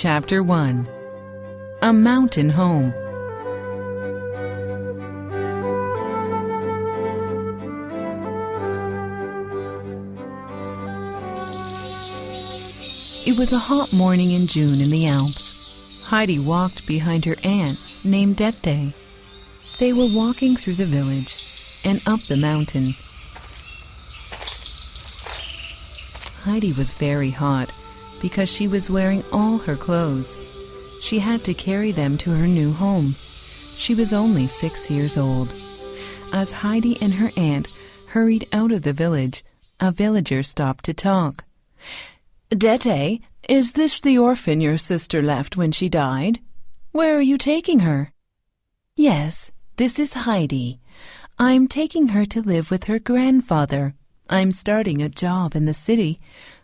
Chapter 1. A Mountain Home. It was a hot morning in June in the Alps. Heidi walked behind her aunt, named Dette. They were walking through the village and up the mountain. Heidi was very hot because she was wearing all her clothes. She had to carry them to her new home. She was only 6 years old. As Heidi and her aunt hurried out of the village, a villager stopped to talk. "Dette, is this the orphan your sister left when she died? Where are you taking her?" "Yes, this is Heidi. I'm taking her to live with her grandfather. I'm starting a job in the city,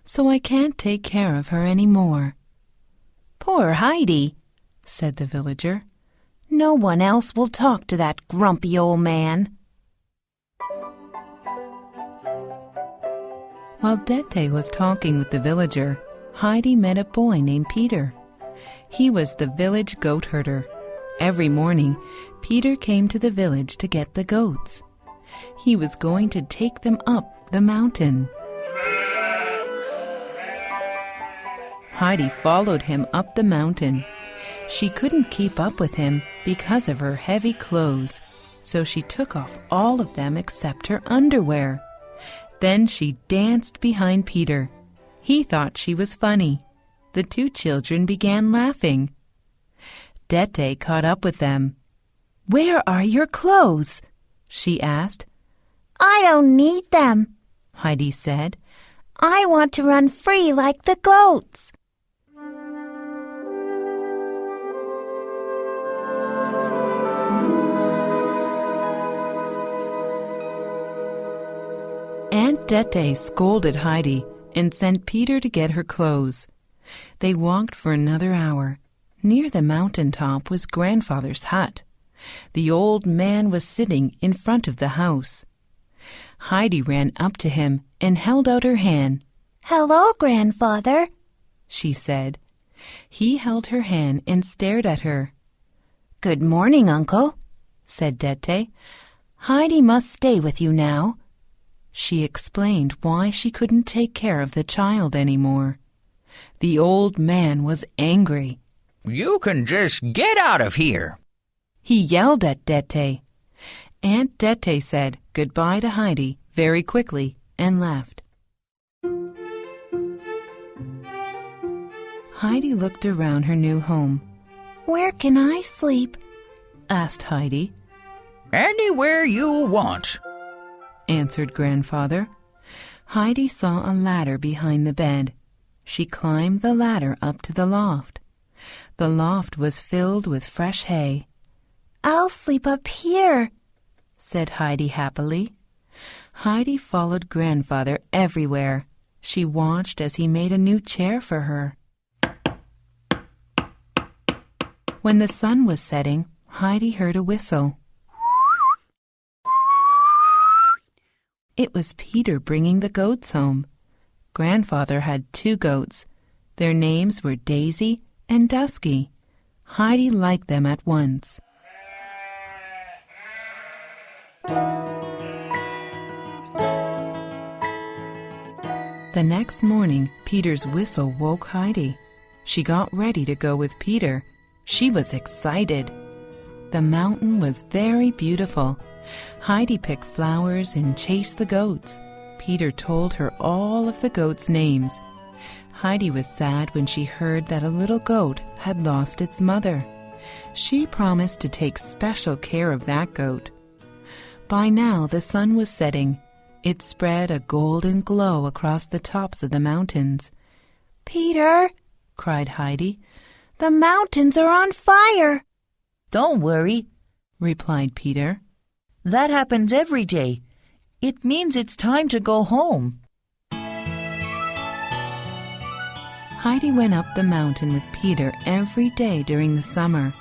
so I can't take care of her anymore." "Poor Heidi," said the villager. "No one else will talk to that grumpy old man." While Dette was talking with the villager, Heidi met a boy named Peter. He was the village goat herder. Every morning, Peter came to the village to get the goats. He was going to take them up the mountain. Heidi followed him up the mountain. She couldn't keep up with him because of her heavy clothes, so she took off all of them except her underwear. Then she danced behind Peter. He thought she was funny. The two children began laughing. Dette caught up with them. "Where are your clothes?" she asked. "I don't need them," Heidi said. "I want to run free like the goats." Aunt Dette scolded Heidi and sent Peter to get her clothes. They walked for another hour. Near the mountain top was Grandfather's hut. The old man was sitting in front of the house. Heidi ran up to him and held out her hand. "Hello, Grandfather," she said. He held her hand and stared at her. "Good morning, Uncle," said Dette. "Heidi must stay with you now." She explained why she couldn't take care of the child anymore. The old man was angry. "You can just get out of here," he yelled at Dette. Aunt Dette said goodbye to Heidi very quickly and left. Heidi looked around her new home. "Where can I sleep?" asked Heidi. "Anywhere you want," answered Grandfather. Heidi saw a ladder behind the bed. She climbed the ladder up to the loft. The loft was filled with fresh hay. "I'll sleep up here," said Heidi happily. Heidi followed Grandfather everywhere. She watched as he made a new chair for her. When the sun was setting, Heidi heard a whistle. It was Peter bringing the goats home. Grandfather had 2 goats. Their names were Daisy and Dusky. Heidi liked them at once. The next morning, Peter's whistle woke Heidi. She got ready to go with Peter. She was excited. The mountain was very beautiful. Heidi picked flowers and chased the goats. Peter told her all of the goats' names. Heidi was sad when she heard that a little goat had lost its mother. She promised to take special care of that goat. By now the sun was setting. It spread a golden glow across the tops of the mountains. "Peter," cried Heidi, "the mountains are on fire." "Don't worry," replied Peter. "That happens every day. It means it's time to go home." Heidi went up the mountain with Peter every day during the summer.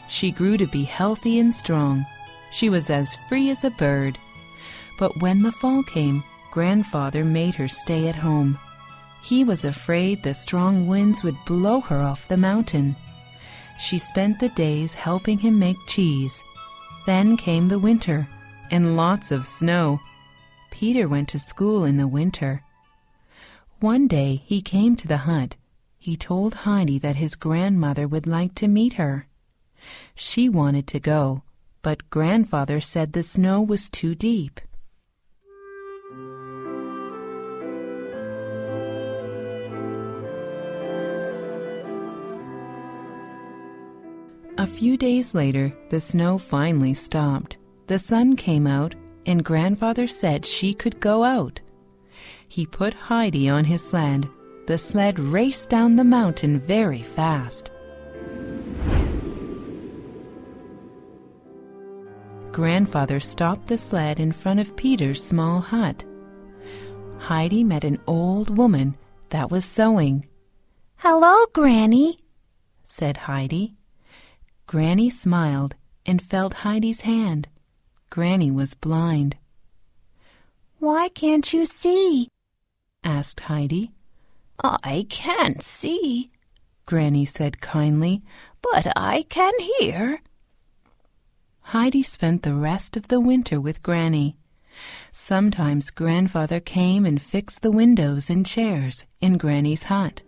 She grew to be healthy and strong. She was as free as a bird. But when the fall came, Grandfather made her stay at home. He was afraid the strong winds would blow her off the mountain. She spent the days helping him make cheese. Then came the winter, and lots of snow. Peter went to school in the winter. One day he came to the hut. He told Heidi that his grandmother would like to meet her. She wanted to go, but grandfather said the snow was too deep. A few days later, the snow finally stopped. The sun came out, and grandfather said she could go out. He put Heidi on his sled. The sled raced down the mountain very fast. Grandfather stopped the sled in front of Peter's small hut. Heidi met an old woman that was sewing. "Hello, Granny," said Heidi. Granny smiled and felt Heidi's hand. Granny was blind. "Why can't you see?" asked Heidi. "I can't see," Granny said kindly, "but I can hear." Heidi spent the rest of the winter with Granny. Sometimes grandfather came and fixed the windows and chairs in Granny's hut.